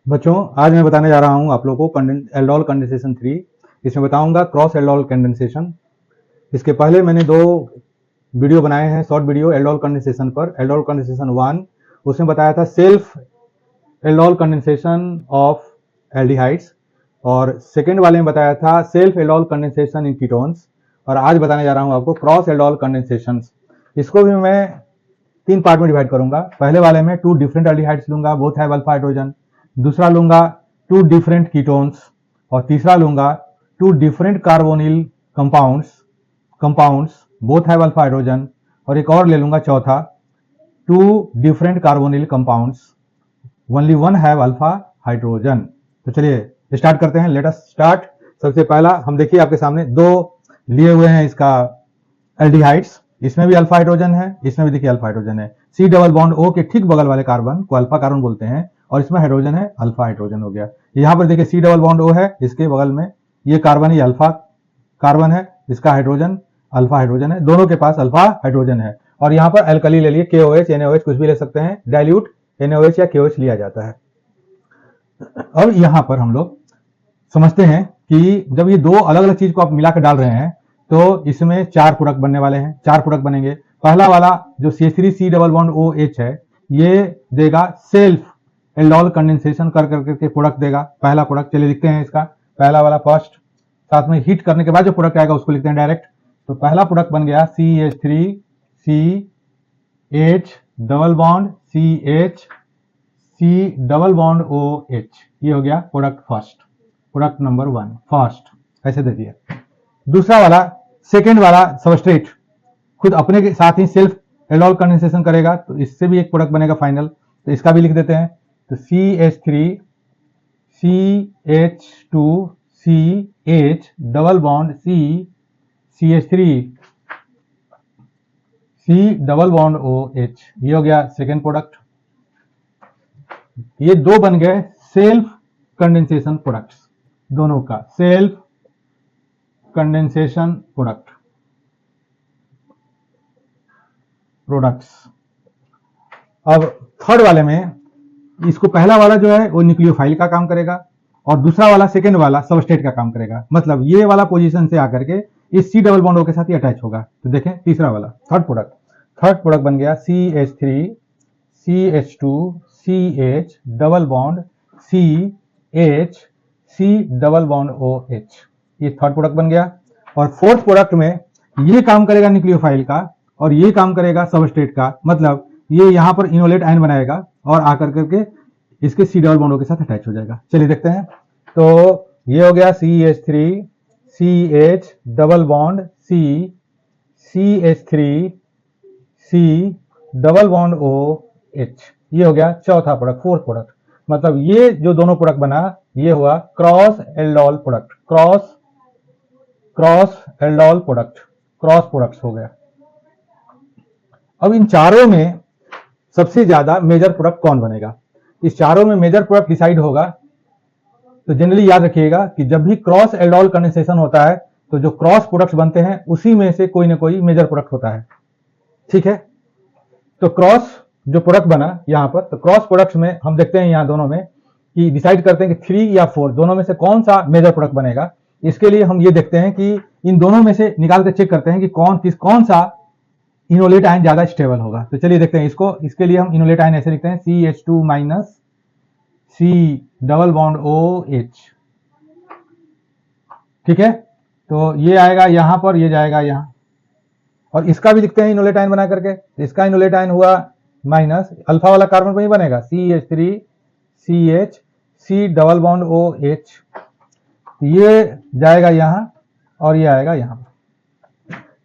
बच्चों, आज मैं बताने जा रहा हूं आप लोगों को एल्डोल कंडेंसेशन 3। इसमें बताऊंगा क्रॉस एल्डोल कंडेंसेशन। इसके पहले मैंने 2 वीडियो बनाए हैं, शॉर्ट वीडियो एल्डोल कंडेंसेशन पर। एल्डोल कंडेंसेशन 1 उसमें बताया था self aldol condensation of aldehydes, और सेकेंड वाले में बताया था सेल्फ एल्डोल कंडेंसेशन इन कीटोन्स। और आज बताने जा रहा हूं आपको क्रॉस एल्डोल कंडेंसेशन। इसको भी मैं 3 पार्ट में डिवाइड करूंगा। पहले वाले में 2 डिफरेंट एल्डिहाइड्स लूंगा, बोथ हैव अल्फा हाइड्रोजन। दूसरा लूंगा 2 डिफरेंट कीटोन्स, और तीसरा लूंगा 2 different carbonyl compounds both have alpha hydrogen. और एक और ले लूंगा चौथा 2 different carbonyl compounds only 1 have alpha hydrogen. तो चलिए स्टार्ट करते हैं। Let us start. सबसे पहला हम देखिए आपके सामने 2 लिए हुए हैं इसका एल्डिहाइड्स। इसमें भी अल्फा हाइड्रोजन है, इसमें भी देखिए अल्फा हाइड्रोजन है। सी डबल बॉन्ड ओ के ठीक बगल वाले कार्बन को अल्फा कार्बन बोलते हैं, और इसमें हाइड्रोजन है, अल्फा हाइड्रोजन हो गया। यहां पर देखिए सी डबल बॉन्ड ओ है, इसके बगल में ये कार्बन ही अल्फा कार्बन है, इसका हाइड्रोजन अल्फा हाइड्रोजन है, दोनों के पास अल्फा हाइड्रोजन है। और यहां पर एल्कली ले लिए, KOH NaOH कुछ भी ले सकते हैं, डाइल्यूट NaOH या KOH लिया जाता है। अब यहां पर हम लोग समझते हैं कि जब ये 2 अलग अलग चीज को आप मिलाकर डाल रहे हैं तो इसमें 4 प्रोडक्ट बनने वाले हैं। 4 प्रोडक्ट बनेंगे। पहला वाला जो CH3C डबल बॉन्ड OH है, ये देगा सेल्फ एल्डोल कंडेंसेशन कर करके प्रोडक्ट देगा। पहला प्रोडक्ट चलिए लिखते हैं इसका, पहला वाला फर्स्ट, साथ में हीट करने के बाद जो प्रोडक्ट आएगा उसको लिखते हैं डायरेक्ट। तो पहला प्रोडक्ट बन गया CH3CH double bond CH C double bond OH। ये हो गया product first, product number 1 first, ऐसे दे दिया। दूसरा वाला सेकेंड वाला सबस्ट्रेट खुद अपने के साथ ही सेल्फ एल्डोल कंडेंसेशन करेगा, तो इससे भी एक प्रोडक्ट बनेगा फाइनल। तो इसका भी लिख देते हैं। तो CH3 CH2 CH double bond C CH3 C double bond OH। ये हो गया सेकेंड प्रोडक्ट। ये 2 बन गए सेल्फ कंडेंसेशन प्रोडक्ट्स, दोनों का सेल्फ कंडेंसेशन प्रोडक्ट्स। अब थर्ड वाले में इसको पहला वाला जो है वो न्यूक्लियोफाइल का काम करेगा, और दूसरा वाला सेकेंड वाला सबस्ट्रेट का काम करेगा। मतलब ये वाला पोजीशन से आकर के इस C डबल बॉन्ड O के साथ ही अटैच होगा। तो देखें तीसरा वाला थर्ड प्रोडक्ट बन गया CH3 CH2 CH double bond CH C double bond OH। ये थर्ड प्रोडक्ट बन गया। और फोर्थ प्रोडक्ट में ये काम करेगा न्यूक्लियोफाइल का, और ये काम करेगा सबस्ट्रेट का। मतलब ये यहां पर इनोलेट आयन बनाएगा और आकर करके इसके C डबल बॉन्ड O के साथ अटैच हो जाएगा। चलिए देखते हैं। तो ये हो गया CH3 CH double bond C CH3 C double bond OH। ये हो गया चौथा प्रोडक्ट, फोर्थ प्रोडक्ट। मतलब ये जो दोनों प्रोडक्ट बना, ये हुआ cross aldol product, cross aldol product, cross products हो गया। अब इन चारों में सबसे ज्यादा मेजर प्रोडक्ट कौन बनेगा? इस चारों में मेजर प्रोडक्ट डिसाइड होगा। तो जनरली याद रखिएगा कि जब भी क्रॉस एल्डोल कंडेंसेशन होता है तो जो क्रॉस प्रोडक्ट्स बनते हैं उसी में से कोई ना कोई मेजर प्रोडक्ट होता है। ठीक है, तो क्रॉस जो प्रोडक्ट बना यहां पर, तो क्रॉस प्रोडक्ट्स में हम देखते हैं यहां दोनों में कि डिसाइड करते हैं कि 3 या 4 दोनों में से कौन सा मेजर प्रोडक्ट बनेगा। इसके लिए हम ये देखते हैं कि इन दोनों में से निकाल कर चेक करते हैं कि कौन सा इनोलेट आयन ज्यादा स्टेबल होगा। तो चलिए देखते हैं इसको। इसके लिए हम इनोलेट आयन ऐसे लिखते हैं CH2 minus C double bond OH। ठीक है, तो ये आएगा यहां पर, ये जाएगा यहां, और इसका भी लिखते हैं इनोलेट आयन बना करके। इसका इनोलेट आयन हुआ माइनस, अल्फा वाला कार्बन पर ही बनेगा CH3 CH C double bond OH। ये जाएगा यहां और ये आएगा यहां।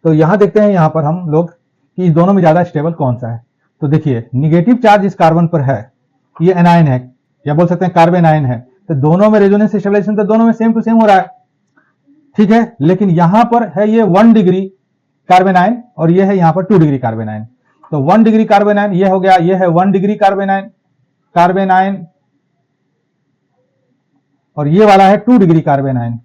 तो यहां देखते हैं यहां पर हम लोग कि इस दोनों में ज्यादा स्टेबल कौन सा है। तो देखिए निगेटिव चार्ज इस कार्बन पर है, ये एनायन है या बोल सकते हैं कार्बन आयन है। तो दोनों में रेजोनेंस स्टेबलाइजेशन तो दोनों में सेम टू सेम हो रहा है। ठीक है, लेकिन यहां पर है ये 1 डिग्री कार्बन आयन और ये है यहां पर 2 डिग्री कार्बन आयन। तो 1 डिग्री कार्बन आयन ये हो गया, ये है 1 डिग्री कार्बन आयन, और ये वाला है 2 डिग्री कार्बन आयन।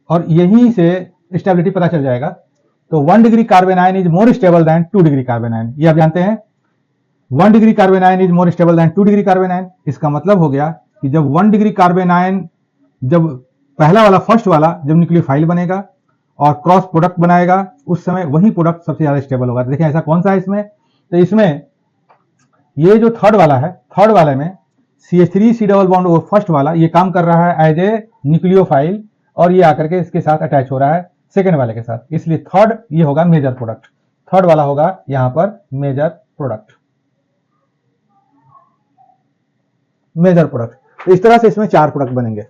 और यहीं से स्टेबिलिटी पता चल जाएगा। तो 1 degree carbon ion is more stable then 2 degree carbon ion, ये आप जानते हैं। 1 degree carbon ion is more stable then 2 degree carbon ion. इसका मतलब हो गया कि जब 1 डिग्री कार्बन आयन, जब पहला वाला फर्स्ट वाला जब न्यूक्लियोफाइल बनेगा और क्रॉस प्रोडक्ट बनाएगा, उस समय वही प्रोडक्ट सबसे ज्यादा स्टेबल होगा। देखिए ऐसा कौन सा है इसमें, तो इसमें ये जो थर्ड वाला है, थर्ड वाले में CH3 double bond O first वाला ये काम कर रहा है एज ए न्यूक्लियोफाइल, और ये आकर के इसके साथ अटैच हो रहा है सेकेंड वाले के साथ, इसलिए थर्ड ये होगा मेजर प्रोडक्ट, थर्ड वाला होगा यहां पर मेजर प्रोडक्ट, मेजर प्रोडक्ट। तो इस तरह से इसमें 4 प्रोडक्ट बनेंगे।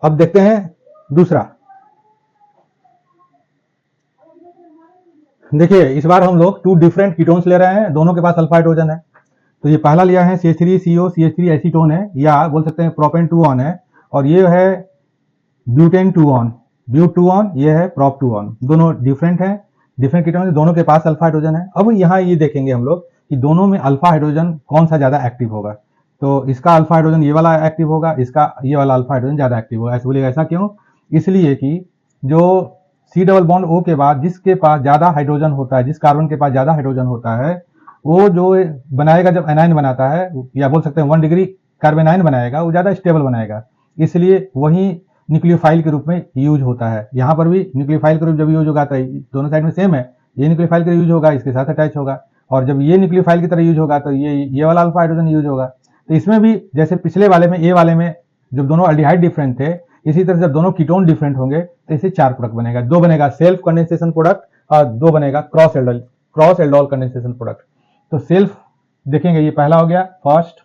अब देखते हैं दूसरा। देखिए इस बार हम लोग 2 डिफरेंट कीटोन्स ले रहे हैं, दोनों के पास अल्फा हाइड्रोजन है। तो ये पहला लिया है CH3CO CH3 एसीटोन है, या बोल सकते हैं प्रोपेन 2 ऑन है, और ये है ब्यूटेन 2 ऑन, ब्यूट 2 ऑन, ये है प्रोप 2 ऑन। दोनों डिफरेंट है, डिफरेंट कीटोन है, दोनों के पास अल्फा हाइड्रोजन है। अब यहाँ ये देखेंगे हम लोग कि दोनों में अल्फा हाइड्रोजन कौन सा ज्यादा एक्टिव होगा। तो इसका अल्फा हाइड्रोजन ये वाला एक्टिव होगा, इसका ये वाला अल्फा हाइड्रोजन ज्यादा एक्टिव होगा। ऐसे बोलिएगा, ऐसा क्यों? इसलिए कि जो C डबल बॉन्ड O के बाद जिसके पास ज्यादा हाइड्रोजन होता है, जिस कार्बन के पास ज्यादा हाइड्रोजन होता है, वो जो बनाएगा जब एनाइन बनाता है, या बोल सकते हैं 1 डिग्री कार्बन आयन बनाएगा, वो ज्यादा स्टेबल बनाएगा, इसलिए वही न्यूक्लियोफाइल के रूप में यूज होता है। यहाँ पर भी न्यूक्लियोफाइल के रूप जब यूज होगा, तो दोनों साइड में सेम है, ये न्यूक्लियोफाइल का यूज होगा, इसके साथ अटैच होगा, और जब ये न्यूक्लियोफाइल की तरह यूज होगा तो ये वाला अल्फा हाइड्रोजन यूज होगा। तो इसमें भी जैसे पिछले वाले में, ए वाले में जब दोनों अल्डिहाइड डिफरेंट थे, इसी तरह जब दोनों कीटोन डिफरेंट होंगे तो इसे 4 प्रोडक्ट बनेगा। 2 बनेगा सेल्फ कंडेंसेशन प्रोडक्ट और 2 बनेगा क्रॉस एल्डोल कंडेंसेशन प्रोडक्ट। तो सेल्फ देखेंगे, ये पहला हो गया फर्स्ट,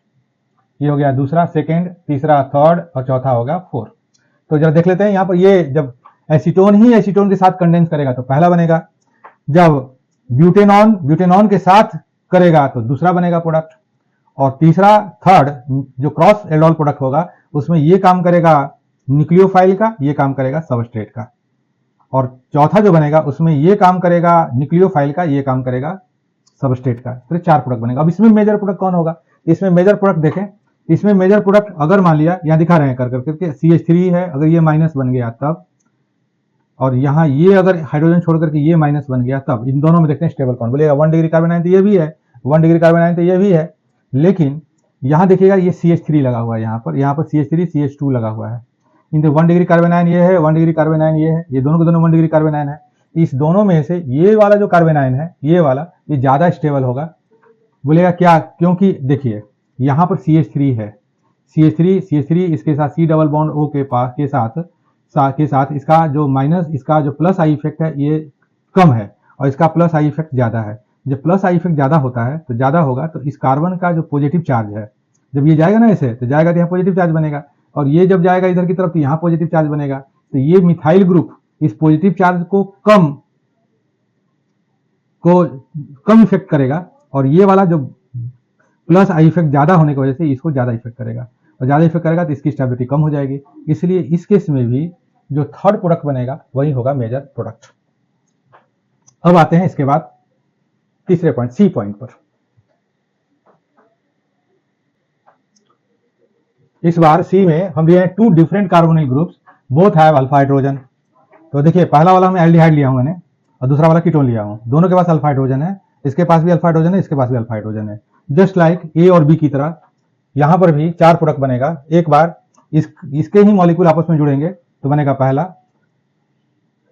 ये हो गया दूसरा सेकेंड, तीसरा थर्ड, और चौथा होगा फोर्थ। तो जब देख लेते हैं यहाँ पर, ये जब एसीटोन ही एसीटोन के साथ कंडेंस करेगा तो पहला बनेगा, जब ब्यूटेनॉन के साथ करेगा तो दूसरा बनेगा प्रोडक्ट, और तीसरा थर्ड जो क्रॉस एल्डोल प्रोडक्ट होगा उसमें ये काम करेगा न्यूक्लियोफाइल का, ये काम करेगा सबस्ट्रेट का, और चौथा जो बनेगा उसमें ये काम करेगा न्यूक्लियोफाइल का, ये काम करेगा सबस्ट्रेट का। तो 4 प्रोडक्ट बनेगा। अब इसमें मेजर प्रोडक्ट कौन होगा? इसमें मेजर प्रोडक्ट देखें, इसमें मेजर प्रोडक्ट अगर मान लिया, यहां दिखा रहे हैं कर करके CH3 है, अगर ये माइनस बन गया तब, और यहाँ ये अगर हाइड्रोजन छोड़ करके ये माइनस बन गया तब, इन दोनों में देखते हैं स्टेबल कौन। बोलेगा 1 डिग्री कार्बन आयन तो ये भी है, 1 डिग्री कार्बन आयन तो ये भी है, लेकिन यहां देखिएगा ये CH3 लगा हुआ है, यहाँ पर CH3 CH2 लगा हुआ है। इन 1 डिग्री कार्बन आयन ये है, 1 डिग्री कार्बन आयन ये है, ये दोनों के दोनों 1 डिग्री कार्बन आयन है। इस दोनों में से ये वाला जो कार्बन आयन है, ये वाला, ये ज्यादा स्टेबल होगा। बोलेगा क्या? क्योंकि देखिए यहाँ पर CH3 है, CH3 इसके साथ C डबल बॉन्ड O के साथ इसका जो माइनस, इसका जो प्लस आई इफेक्ट है ये कम है, और इसका प्लस आई इफेक्ट ज्यादा है। जब प्लस आई इफेक्ट ज्यादा होता है तो ज्यादा होगा, तो इस कार्बन का जो पॉजिटिव चार्ज है, जब ये जाएगा ना ऐसे, तो जाएगा तो यहाँ पॉजिटिव चार्ज बनेगा, और ये जब जाएगा इधर की तरफ तो यहाँ पॉजिटिव चार्ज बनेगा। तो ये मिथाइल ग्रुप इस पॉजिटिव चार्ज को कम इफेक्ट करेगा, और ये वाला जो प्लस आई इफेक्ट ज्यादा होने की वजह से इसको ज्यादा इफेक्ट करेगा, और ज्यादा इफेक्ट करेगा तो इसकी स्टेबिलिटी कम हो जाएगी। इसलिए इस केस में भी जो थर्ड प्रोडक्ट बनेगा वही होगा मेजर प्रोडक्ट। अब आते हैं इसके बाद तीसरे पॉइंट, सी पॉइंट पर। इस बार सी में हम लिए हैं 2 different carbonyl groups, both have alpha hydrogen. तो देखिए पहला वाला मैं एल्डिहाइड लिया हूं मैंने, और दूसरा वाला कीटोन लिया हूं, दोनों के पास अल्फा हाइड्रोजन है, इसके पास भी अल्फा हाइड्रोजन है, इसके पास भी अल्फा हाइड्रोजन है। जस्ट लाइक ए और बी की तरह यहां पर भी 4 प्रोडक्ट बनेगा। एक बार इसके ही मॉलिक्यूल आपस में जुड़ेंगे तो बनेगा पहला,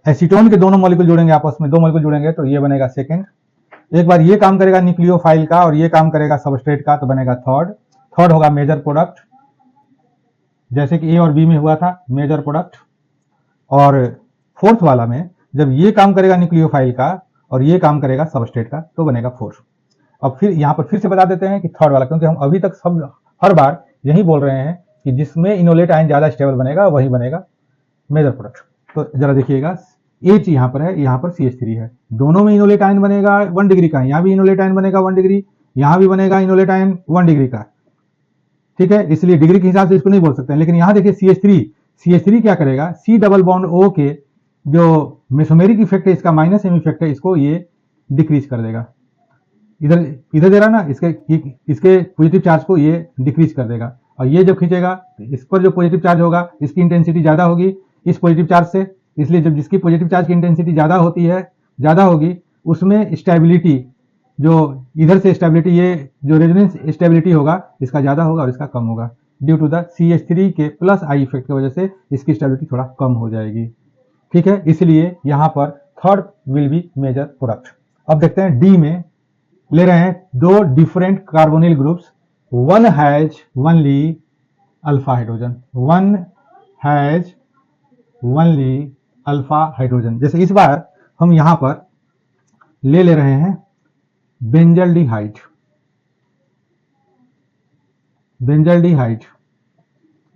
एसीटोन के दोनों मॉलिक्यूल जुड़ेंगे आपस में, 2 मॉलिक्यूल जुड़ेंगे तो ये बनेगा सेकंड। एक बार ये काम करेगा न्यूक्लियोफाइल का और ये काम करेगा सबस्ट्रेट का, तो बनेगा थर्ड होगा मेजर प्रोडक्ट, जैसे कि ए और बी में हुआ था मेजर प्रोडक्ट। और फोर्थ वाला में जब ये काम करेगा न्यूक्लियोफाइल का और ये काम करेगा सबस्ट्रेट का तो बनेगा फोर्थ। अब फिर यहाँ पर फिर से बता देते हैं कि थर्ड वाला, क्योंकि हम अभी तक सब हर बार यही बोल रहे हैं कि जिसमें इनोलेट आयन ज्यादा स्टेबल बनेगा वही बनेगा मेजर प्रोडक्ट। तो जरा देखिएगा, एच यहाँ पर है, यहाँ पर CH3 है, दोनों में इनोलेट आयन बनेगा 1 डिग्री का, यहाँ भी इनोलेट आयन बनेगा 1 डिग्री, यहाँ भी बनेगा इनोलेट आयन 1 डिग्री का, ठीक है। इसलिए डिग्री के हिसाब से इसको नहीं बोल सकते हैं। लेकिन यहाँ देखिए CH3 क्या करेगा, C डबल बॉन्ड O के जो मेसोमेरिक इफेक्ट है, इसका माइनस एम इफेक्ट है, इसको ये डिक्रीज कर देगा। इधर दे रहा ना, इसके पॉजिटिव चार्ज को ये डिक्रीज कर देगा, और ये जब खींचेगा तो इस पर जो पॉजिटिव चार्ज होगा इसकी इंटेंसिटी ज्यादा होगी इस पॉजिटिव चार्ज से, इसलिए जब जिसकी पॉजिटिव चार्ज की इंटेंसिटी ज्यादा होगी उसमें स्टेबिलिटी जो इधर से स्टेबिलिटी, ये जो रेजोनेंस स्टेबिलिटी होगा इसका ज़्यादा होगा और इसका कम होगा, ड्यू टू द CH3 के प्लस आई इफेक्ट की वजह से इसकी स्टेबिलिटी थोड़ा कम हो जाएगी। ठीक है, इसलिए यहाँ पर third will be major product. अब देखते हैं डी में ले रहे हैं दो different carbonyl groups, one has only alpha hydrogen, one has only alpha hydrogen. जैसे इस बार हम यहां पर ले रहे हैं बेंजल्डिहाइड, बेंजल्डिहाइड,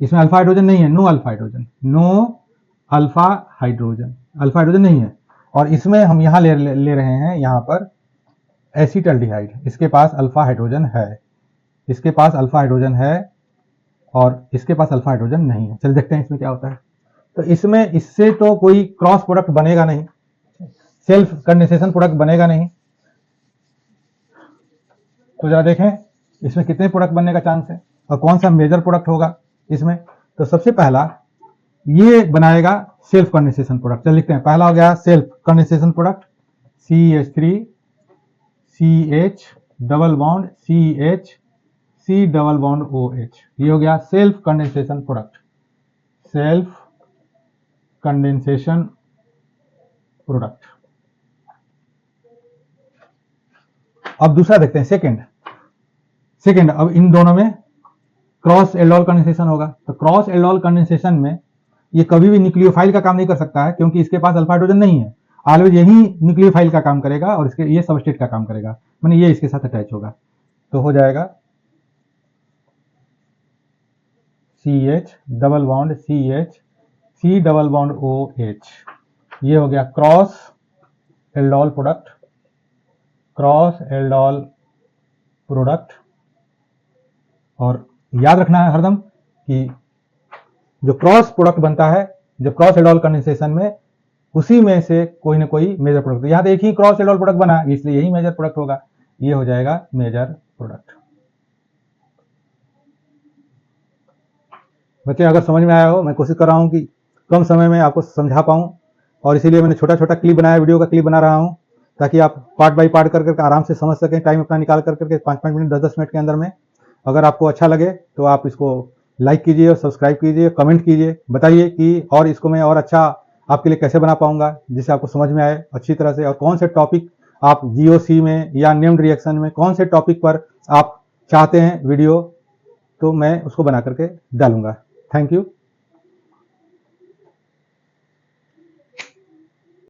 इसमें अल्फा हाइड्रोजन नहीं है, no alpha hydrogen, no alpha hydrogen, alpha hydrogen नहीं है। और इसमें हम यहां ले रहे हैं यहां पर एसिटल्डिहाइड, इसके पास अल्फा हाइड्रोजन है, इसके पास अल्फा हाइड्रोजन है और इसके पास अल्फा हाइड्रोजन नहीं है। चल देखते हैं इसमें क्या होता है। तो इसमें इससे तो कोई क्रॉस प्रोडक्ट बनेगा नहीं, सेल्फ कंडेंसेशन प्रोडक्ट बनेगा नहीं। तो जरा देखें इसमें कितने प्रोडक्ट बनने का चांस है और कौन सा मेजर प्रोडक्ट होगा इसमें। तो सबसे पहला ये बनाएगा सेल्फ कंडेंसेशन प्रोडक्ट। चल लिखते हैं, पहला हो गया self condensation product, CH3 CH double bond CH C double bond OH, ये हो गया self condensation product, self condensation product. अब दूसरा देखते हैं सेकंड। अब इन दोनों में क्रॉस एल्डोल कंडेंसेशन होगा। तो क्रॉस एल्डोल कंडेंसेशन में ये कभी भी न्यूक्लियोफाइल का काम नहीं कर सकता है, क्योंकि इसके पास अल्फा हाइड्रोजन नहीं है। ऑलवेज यही न्यूक्लियोफाइल का काम करेगा और इसके ये सबस्ट्रेट का काम करेगा, माने ये इसके साथ अटैच होगा। तो हो जाएगा CH double bond CH C double bond OH, ये हो गया cross aldol product, cross aldol product. और याद रखना है हरदम कि जो क्रॉस प्रोडक्ट बनता है, जो क्रॉस एल्डोल कंडेंसेशन में, उसी में से कोई ना कोई मेजर प्रोडक्ट। यहाँ तो एक ही क्रॉस एल्डोल प्रोडक्ट बना, इसलिए यही मेजर प्रोडक्ट होगा, ये हो जाएगा मेजर प्रोडक्ट। बच्चे अगर समझ में आया हो, मैं कोशिश कर रहा हूँ कि कम समय में आपको समझा पाऊँ, और इसीलिए मैंने छोटा छोटा क्लिप बनाया, वीडियो का क्लिप बना रहा हूँ, ताकि आप पार्ट बाय पार्ट कर करके आराम से समझ सकें, टाइम अपना निकाल कर करके 5-5 मिनट 10-10 मिनट के अंदर में। अगर आपको अच्छा लगे तो आप इसको लाइक कीजिए और सब्सक्राइब कीजिए, कमेंट कीजिए, बताइए कि और इसको मैं और अच्छा आपके लिए कैसे बना पाऊंगा, जिससे आपको समझ में आए अच्छी तरह से, और कौन से टॉपिक आप GOC में या नेम्ड रिएक्शन में कौन से टॉपिक पर आप चाहते हैं वीडियो, तो मैं उसको बना करके डालूंगा। Thank you.